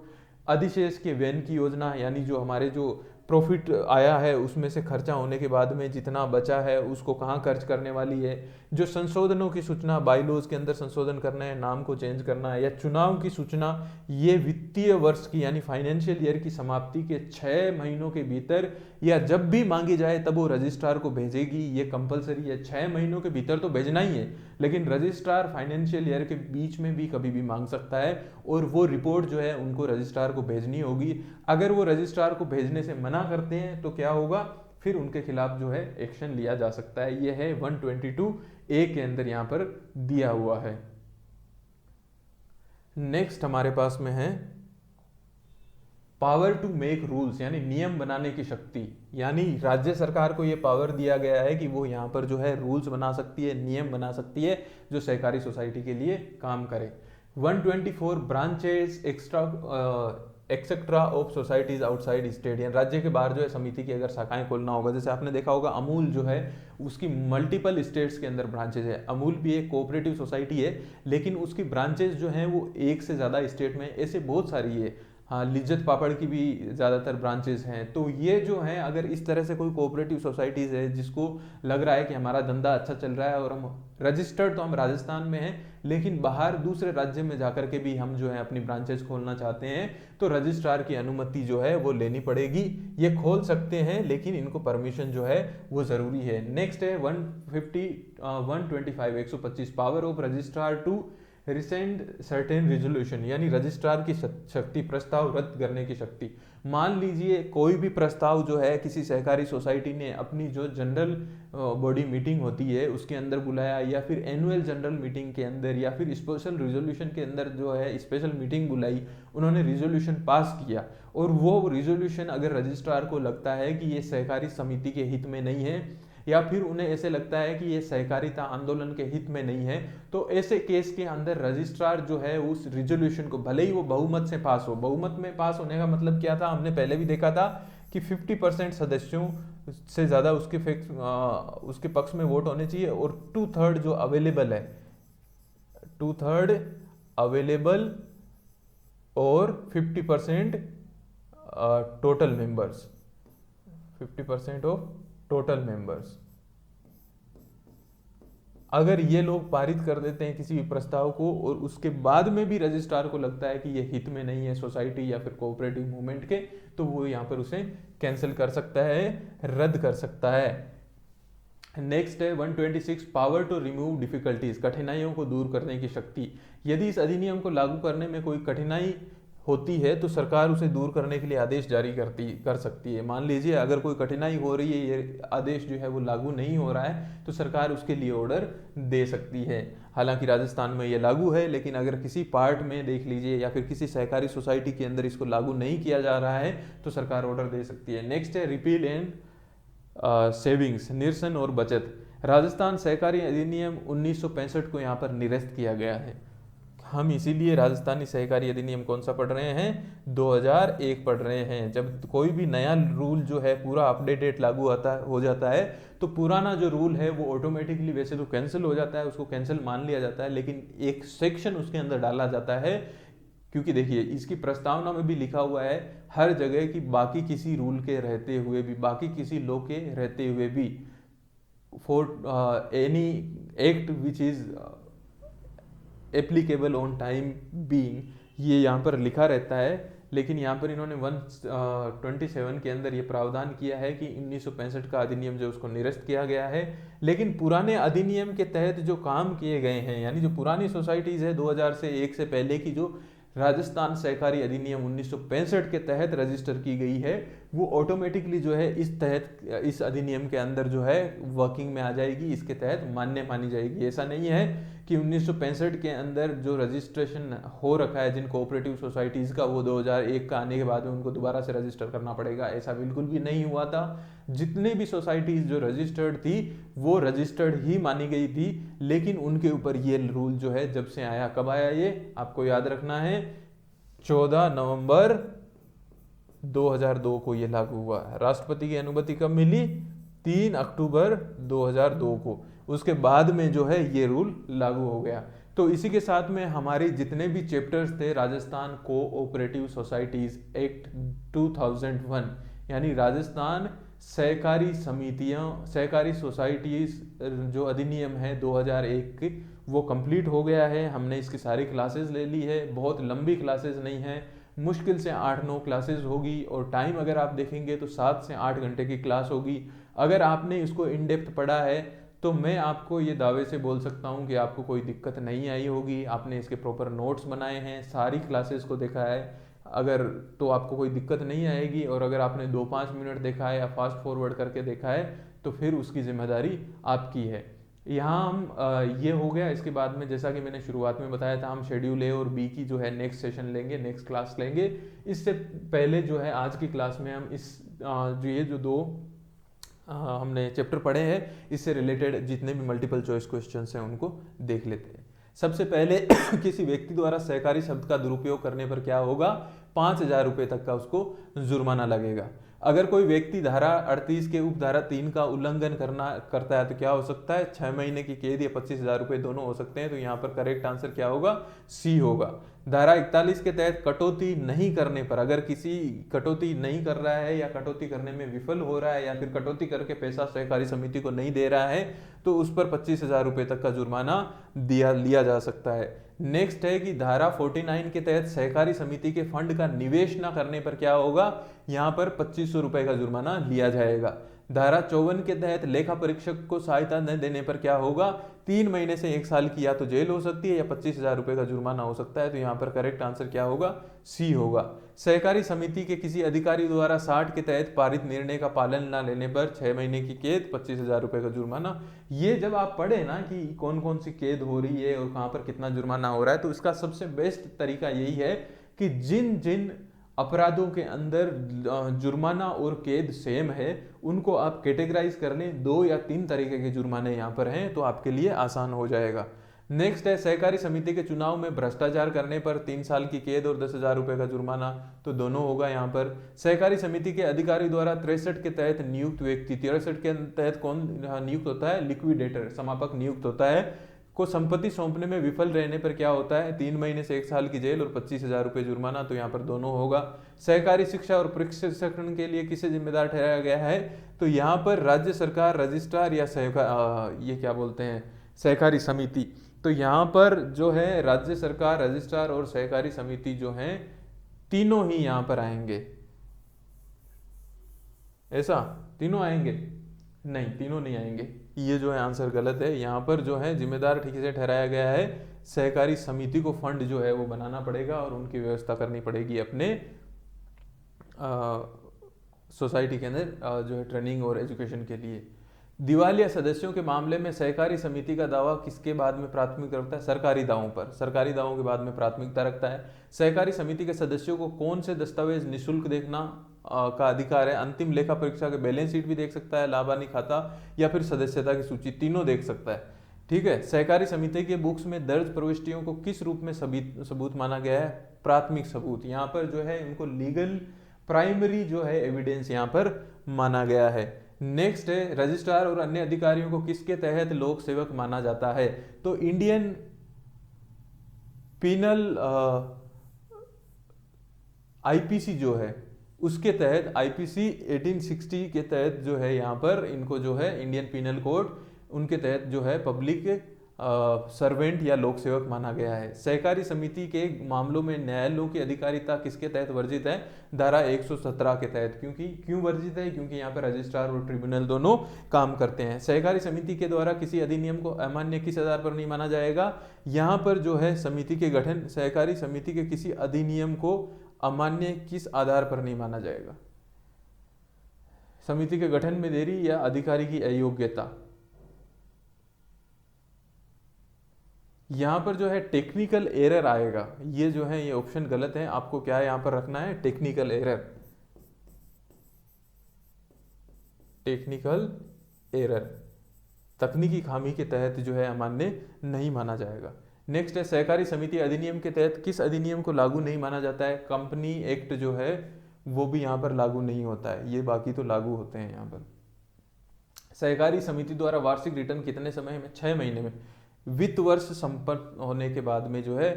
अधिशेष के व्यय की योजना, यानी जो हमारे जो प्रॉफिट आया है उसमें से खर्चा होने के बाद में जितना बचा है उसको कहाँ खर्च करने वाली है, जो संशोधनों की सूचना, बाईलॉज के अंदर संशोधन करना है, नाम को चेंज करना है, या चुनाव की सूचना, ये वित्तीय वर्ष की यानी फाइनेंशियल ईयर की समाप्ति के 6 महीनों के भीतर या जब भी मांगी जाए तब वो रजिस्ट्रार को भेजेगी। ये कंपलसरी है, 6 महीनों के भीतर तो भेजना ही है, लेकिन रजिस्ट्रार फाइनेंशियल ईयर के बीच में भी कभी भी मांग सकता है, और वो रिपोर्ट जो है उनको रजिस्ट्रार को भेजनी होगी। अगर वो रजिस्ट्रार को भेजने से मना करते हैं तो क्या होगा, फिर उनके खिलाफ जो है एक्शन लिया जा सकता है। यह है 122A के अंदर यहां पर दिया हुआ है। नेक्स्ट हमारे पास में है पावर टू मेक रूल्स, यानी नियम बनाने की शक्ति, यानी राज्य सरकार को यह पावर दिया गया है कि वो यहाँ पर जो है रूल्स बना सकती है, नियम बना सकती है जो सहकारी सोसाइटी के लिए काम करे। 124 branches etcetera of societies outside state, यानी राज्य के बाहर जो है समिति की अगर शाखाएं खोलना होगा, जैसे आपने देखा होगा अमूल जो है उसकी मल्टीपल स्टेट्स के अंदर ब्रांचेज है। अमूल भी एक कोऑपरेटिव सोसाइटी है, लेकिन उसकी ब्रांचेज जो हैं वो एक से ज़्यादा स्टेट में, ऐसे बहुत सारी है। हाँ, लिज्जत पापड़ की भी ज़्यादातर ब्रांचेस हैं। तो ये जो है अगर इस तरह से कोई कोऑपरेटिव सोसाइटीज़ है जिसको लग रहा है कि हमारा धंधा अच्छा चल रहा है और हम रजिस्टर्ड तो हम राजस्थान में हैं, लेकिन बाहर दूसरे राज्य में जाकर के भी हम जो है अपनी ब्रांचेस खोलना चाहते हैं, तो रजिस्ट्रार की अनुमति जो है वो लेनी पड़ेगी। ये खोल सकते हैं लेकिन इनको परमिशन जो है वो ज़रूरी है। नेक्स्ट है 125 power of registrar to rescind certain resolution, यानी रजिस्ट्रार की शक्ति, प्रस्ताव रद्द करने की शक्ति। मान लीजिए कोई भी प्रस्ताव जो है किसी सहकारी सोसाइटी ने अपनी जो जनरल बॉडी मीटिंग होती है उसके अंदर बुलाया, या फिर एनुअल जनरल मीटिंग के अंदर, या फिर स्पेशल रिजोल्यूशन के अंदर जो है स्पेशल मीटिंग बुलाई, उन्होंने रिजोल्यूशन पास किया, और वो रिजोल्यूशन अगर रजिस्ट्रार को लगता है कि ये सहकारी समिति के हित में नहीं है, या फिर उन्हें ऐसे लगता है कि ये सहकारिता आंदोलन के हित में नहीं है, तो ऐसे केस के अंदर रजिस्ट्रार जो है उस रिजोल्यूशन को, भले ही वो बहुमत से पास हो, बहुमत में पास होने का मतलब क्या था, हमने पहले भी देखा था कि 50% सदस्यों से ज़्यादा उसके पक्ष में वोट होने चाहिए, और 2/3 जो अवेलेबल है, 2/3 अवेलेबल और 50% total members, 50% of total members. अगर ये लोग पारित कर देते हैं किसी भी प्रस्ताव को और उसके बाद में भी रजिस्ट्रार को लगता है कि ये हित में नहीं है सोसाइटी या फिर कोऑपरेटिव मूवमेंट के, तो वो यहाँ पर उसे कैंसिल कर सकता है, रद्द कर सकता है। नेक्स्ट है 126 पावर टू रिमूव डिफिकल्टीज, कठिनाइयों को दूर करने की शक्ति। यदि इस अधिनियम को लागू करने में कोई कठिनाई होती है तो सरकार उसे दूर करने के लिए आदेश जारी कर सकती है। मान लीजिए अगर कोई कठिनाई हो रही है, ये आदेश जो है वो लागू नहीं हो रहा है, तो सरकार उसके लिए ऑर्डर दे सकती है। हालांकि राजस्थान में ये लागू है, लेकिन अगर किसी पार्ट में देख लीजिए या फिर किसी सहकारी सोसाइटी के अंदर इसको लागू नहीं किया जा रहा है तो सरकार ऑर्डर दे सकती है। नेक्स्ट है रिपील एंड सेविंग्स, निरसन और बचत। राजस्थान सहकारी अधिनियम 1965 को यहाँ पर निरस्त किया गया है। हम इसीलिए राजस्थानी सहकारी अधिनियम कौन सा पढ़ रहे हैं, 2001 पढ़ रहे हैं। जब कोई भी नया रूल जो है पूरा अपडेटेड लागू हो जाता है तो पुराना जो रूल है वो ऑटोमेटिकली वैसे तो कैंसिल हो जाता है, उसको कैंसिल मान लिया जाता है, लेकिन एक सेक्शन उसके अंदर डाला जाता है। क्योंकि देखिए इसकी प्रस्तावना में भी लिखा हुआ है हर जगह कि बाकी किसी रूल के रहते हुए भी, बाकी किसी लॉ के रहते हुए भी, for any act which is applicable on time being, ये यहाँ पर लिखा रहता है। लेकिन यहाँ पर इन्होंने 127 के अंदर ये प्रावधान किया है कि 1965 का अधिनियम जो उसको निरस्त किया गया है। लेकिन पुराने अधिनियम के तहत जो काम किए गए हैं, यानी जो पुरानी सोसाइटीज़ है 2000 से 1 से पहले की, जो राजस्थान सहकारी अधिनियम 1965 के तहत रजिस्टर की गई है, वो ऑटोमेटिकली जो है इस अधिनियम के अंदर जो है वर्किंग में आ जाएगी, इसके तहत मान्य मानी जाएगी। ऐसा नहीं है कि 1965 के अंदर जो रजिस्ट्रेशन हो रखा है जिन कोऑपरेटिव सोसाइटीज़ का, वो 2001 का आने के बाद में उनको दोबारा से रजिस्टर करना पड़ेगा, ऐसा बिल्कुल भी नहीं हुआ था। जितने भी सोसाइटीज़ जो रजिस्टर्ड थी वो रजिस्टर्ड ही मानी गई थी। लेकिन उनके ऊपर ये रूल जो है जब से आया, कब आया ये आपको याद रखना है, 14 नवंबर 2002 को ये लागू हुआ। राष्ट्रपति की अनुमति कब मिली, 3 अक्टूबर 2002 को। उसके बाद में जो है ये रूल लागू हो गया। तो इसी के साथ में हमारे जितने भी चैप्टर्स थे, राजस्थान कोऑपरेटिव सोसाइटीज एक्ट 2001, यानी राजस्थान सहकारी समितियां, सहकारी सोसाइटीज जो अधिनियम है 2001 की, वो कंप्लीट हो गया है। हमने इसकी सारी क्लासेस ले ली है, बहुत लंबी क्लासेस नहीं है, मुश्किल से 8-9 क्लासेस होगी, और टाइम अगर आप देखेंगे तो 7 से 8 घंटे की क्लास होगी। अगर आपने इसको इन डेप्थ पढ़ा है तो मैं आपको ये दावे से बोल सकता हूँ कि आपको कोई दिक्कत नहीं आई होगी। आपने इसके प्रॉपर नोट्स बनाए हैं, सारी क्लासेस को देखा है, अगर तो आपको कोई दिक्कत नहीं आएगी। और अगर आपने 2-5 मिनट देखा है या फास्ट फॉरवर्ड करके देखा है तो फिर उसकी जिम्मेदारी आपकी है। यहाँ हम ये हो गया। इसके बाद में जैसा कि मैंने शुरुआत में बताया था, हम शेड्यूल ए और बी की जो है नेक्स्ट सेशन लेंगे, नेक्स्ट क्लास लेंगे। इससे पहले जो है आज की क्लास में हम ये जो 2 हमने चैप्टर पढ़े हैं, इससे रिलेटेड जितने भी मल्टीपल चॉइस क्वेश्चंस हैं उनको देख लेते हैं। सबसे पहले किसी व्यक्ति द्वारा सहकारी शब्द का दुरुपयोग करने पर क्या होगा, 5,000 रुपये तक का उसको जुर्माना लगेगा। अगर कोई व्यक्ति धारा 38 के उपधारा 3 का उल्लंघन करता है तो क्या हो सकता है, 6 महीने की कैद या 25,000 रुपये दोनों हो सकते हैं। तो यहाँ पर करेक्ट आंसर क्या होगा, सी होगा। धारा 41 के तहत कटौती नहीं करने पर, अगर किसी कटौती नहीं कर रहा है या कटौती करने में विफल हो रहा है या फिर कटौती करके पैसा सहकारी समिति को नहीं दे रहा है, तो उस पर 25,000 रुपये तक का जुर्माना लिया जा सकता है। नेक्स्ट है कि धारा 49 के तहत सहकारी समिति के फंड का निवेश न करने पर क्या होगा, यहाँ पर 2,500 रुपये का जुर्माना लिया जाएगा। धारा 54 के तहत लेखा परीक्षक को सहायता न देने पर क्या होगा, 3 महीने से 1 साल की या तो जेल हो सकती है या 25,000 रुपये का जुर्माना हो सकता है। तो यहाँ पर करेक्ट आंसर क्या होगा, सी होगा। सहकारी समिति के किसी अधिकारी द्वारा 60 के तहत पारित निर्णय का पालन न लेने पर 6 महीने की कैद, 25,000 रुपये का जुर्माना। ये जब आप पढ़े ना कि कौन कौन सी कैद हो रही है और कहाँ पर कितना जुर्माना हो रहा है, तो इसका सबसे बेस्ट तरीका यही है कि जिन जिन अपराधों के अंदर जुर्माना और कैद सेम है उनको आप कैटेगराइज कर लें। 2 या 3 तरीके के जुर्माने यहाँ पर हैं, तो आपके लिए आसान हो जाएगा। नेक्स्ट है सहकारी समिति के चुनाव में भ्रष्टाचार करने पर 3 साल की कैद और 10,000 रुपये का जुर्माना, तो दोनों होगा यहाँ पर। सहकारी समिति के अधिकारी द्वारा 63 के तहत नियुक्त व्यक्ति, 63 के तहत कौन नियुक्त होता है, लिक्विडेटर, समापक नियुक्त होता है, को संपत्ति सौंपने में विफल रहने पर क्या होता है, 3 महीने से 1 साल की जेल और 25,000 रुपये जुर्माना, तो यहाँ पर दोनों होगा। सहकारी शिक्षा और प्रशिक्षण के लिए किसे जिम्मेदार ठहराया गया है, तो यहाँ पर राज्य सरकार, रजिस्ट्रार या ये क्या बोलते हैं, सहकारी समिति। तो यहाँ पर जो है राज्य सरकार, रजिस्ट्रार और सहकारी समिति जो हैं तीनों ही यहाँ पर आएंगे। ऐसा तीनों आएंगे? नहीं, तीनों नहीं आएंगे। ये जो है आंसर गलत है। यहाँ पर जो है जिम्मेदार ठीक से ठहराया गया है सहकारी समिति को फंड जो है वो बनाना पड़ेगा और उनकी व्यवस्था करनी पड़ेगी अपने सोसाइटी के अंदर जो है ट्रेनिंग और एजुकेशन के लिए। दिवालिया सदस्यों के मामले में सहकारी समिति का दावा किसके बाद में प्राथमिकता रखता है? सरकारी दावों पर, सरकारी दावों के बाद में प्राथमिकता रखता है। सहकारी समिति के सदस्यों को कौन से दस्तावेज निःशुल्क देखना का अधिकार है? अंतिम लेखा परीक्षा के बैलेंस शीट भी देख सकता है, लाभानी खाता या फिर सदस्यता की सूची, तीनों देख सकता है। ठीक है। सहकारी समिति के बुक्स में दर्ज प्रविष्टियों को किस रूप में सबूत माना गया है? प्राथमिक सबूत। यहाँ पर जो है इनको लीगल प्राइमरी जो है एविडेंस यहाँ पर माना गया है। नेक्स्ट है, रजिस्ट्रार और अन्य अधिकारियों को किसके तहत लोक सेवक माना जाता है? तो इंडियन पिनल आईपीसी जो है उसके तहत, आईपीसी 1860 के तहत जो है यहाँ पर इनको जो है इंडियन पिनल कोड उनके तहत जो है पब्लिक सर्वेंट या लोक सेवक माना गया है। सहकारी समिति के मामलों में न्यायालयों की अधिकारिता किसके तहत वर्जित है? धारा 117 के तहत। क्यों वर्जित है? क्योंकि यहाँ पर रजिस्ट्रार और ट्रिब्यूनल दोनों काम करते हैं। सहकारी समिति के द्वारा किसी अधिनियम को अमान्य किस आधार पर नहीं माना जाएगा? यहाँ पर जो है समिति के गठन, सहकारी समिति के किसी अधिनियम को अमान्य किस आधार पर नहीं माना जाएगा? समिति के गठन में देरी या अधिकारी की अयोग्यता। यहाँ पर जो है टेक्निकल एरर आएगा, ये जो है ये ऑप्शन गलत है। आपको क्या यहाँ पर रखना है? टेक्निकल एरर, टेक्निकल एरर, तकनीकी खामी के तहत जो है अमान्य नहीं माना जाएगा। नेक्स्ट है, सहकारी समिति अधिनियम के तहत किस अधिनियम को लागू नहीं माना जाता है? कंपनी एक्ट जो है वो भी यहाँ पर लागू नहीं होता है, ये बाकी तो लागू होते हैं यहाँ पर। सहकारी समिति द्वारा वार्षिक रिटर्न कितने समय में? 6 महीने में। वित्त वर्ष संपन्न होने के बाद में जो है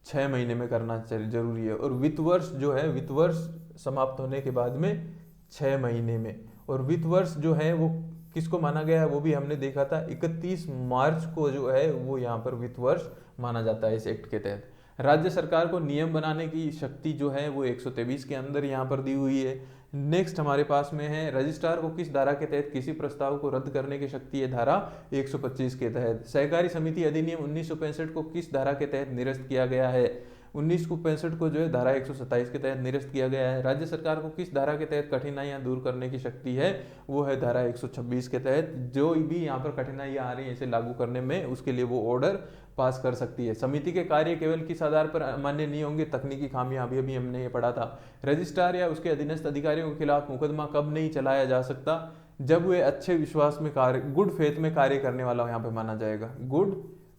6 महीने में करना जरूरी है, और वित्त वर्ष जो है वित्त वर्ष समाप्त होने के बाद में 6 महीने में। और वित्त वर्ष जो है वो किसको माना गया है वो भी हमने देखा था, 31 मार्च को जो है वो यहाँ पर वित्त वर्ष माना जाता है इस एक्ट के तहत। राज्य सरकार को नियम बनाने की शक्ति जो है वो 123 के अंदर यहाँ पर दी हुई है। नेक्स्ट हमारे पास में है, रजिस्ट्रार को किस धारा के तहत किसी प्रस्ताव को रद्द करने की शक्ति है? धारा 125 के तहत। सहकारी समिति अधिनियम 1965 को किस धारा के तहत निरस्त किया गया है? 1965 को जो है धारा 127 के तहत निरस्त किया गया है। राज्य सरकार को किस धारा के तहत कठिनाइयां दूर करने की शक्ति है? वो है धारा 126 के तहत। जो भी यहाँ पर कठिनाइयां आ रही है इसे लागू करने में, उसके लिए वो ऑर्डर पास कर सकती है। समिति के कार्य केवल किस आधार पर अमान्य नहीं होंगे? तकनीकी खामियां, अभी हमने ये पढ़ा था। रजिस्ट्रार या उसके अधीनस्थ अधिकारियों के खिलाफ मुकदमा कब नहीं चलाया जा सकता? जब वे अच्छे विश्वास में कार्य, गुड फेथ में कार्य करने वाला यहाँ पे माना जाएगा, गुड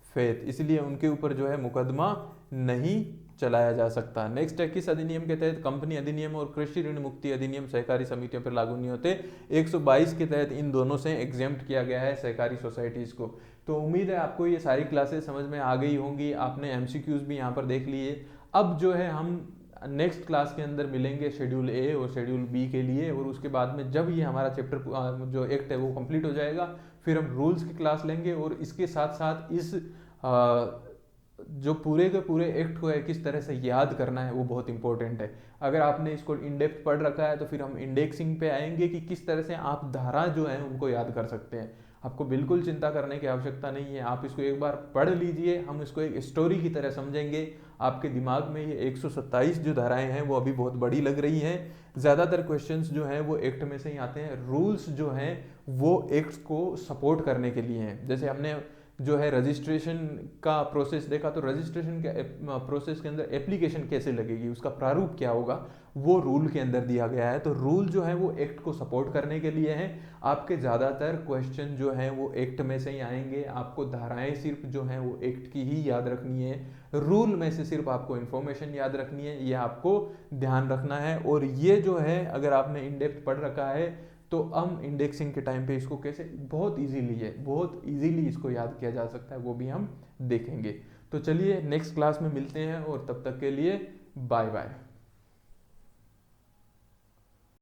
फेथ, इसलिए उनके ऊपर जो है मुकदमा नहीं चलाया जा सकता। नेक्स्ट है, किस अधिनियम के तहत कंपनी अधिनियम और कृषि ऋण मुक्ति अधिनियम सहकारी समितियों पर लागू नहीं होते? 122 के तहत इन दोनों से एग्जेम्प्ट किया गया है सहकारी सोसाइटीज को। तो उम्मीद है आपको ये सारी क्लासेस समझ में आ गई होंगी, आपने एमसीक्यूज भी यहाँ पर देख लिए। अब जो है हम नेक्स्ट क्लास के अंदर मिलेंगे शेड्यूल ए और शेड्यूल बी के लिए, और उसके बाद में जब ये हमारा चैप्टर जो एक्ट है वो कंप्लीट हो जाएगा फिर हम रूल्स की क्लास लेंगे, और इसके साथ साथ इस जो पूरे के पूरे एक्ट को है किस तरह से याद करना है वो बहुत इंपॉर्टेंट है। अगर आपने इसको इन डेप्थ पढ़ रखा है तो फिर हम इंडेक्सिंग पे आएंगे कि किस तरह से आप धारा जो है उनको याद कर सकते हैं। आपको बिल्कुल चिंता करने की आवश्यकता नहीं है, आप इसको एक बार पढ़ लीजिए, हम इसको एक स्टोरी की तरह समझेंगे। आपके दिमाग में ये 127 जो धाराएं हैं वो अभी बहुत बड़ी लग रही हैं। ज़्यादातर क्वेश्चंस जो हैं वो एक्ट में से ही आते हैं, रूल्स जो हैं वो एक्ट को सपोर्ट करने के लिए हैं। जैसे हमने जो है रजिस्ट्रेशन का प्रोसेस देखा, तो रजिस्ट्रेशन के प्रोसेस के अंदर एप्लीकेशन कैसे लगेगी, उसका प्रारूप क्या होगा, वो रूल के अंदर दिया गया है। तो रूल जो है वो एक्ट को सपोर्ट करने के लिए हैं। आपके ज़्यादातर क्वेश्चन जो हैं वो एक्ट में से ही आएंगे। आपको धाराएं सिर्फ जो हैं वो एक्ट की ही याद रखनी है, रूल में से सिर्फ आपको इन्फॉर्मेशन याद रखनी है, ये आपको ध्यान रखना है। और ये जो है अगर आपने इन डेप्थ पढ़ रखा है तो हम इंडेक्सिंग के टाइम पे इसको कैसे बहुत इजीली इसको याद किया जा सकता है वो भी हम देखेंगे। तो चलिए नेक्स्ट क्लास में मिलते हैं, और तब तक के लिए बाय बाय।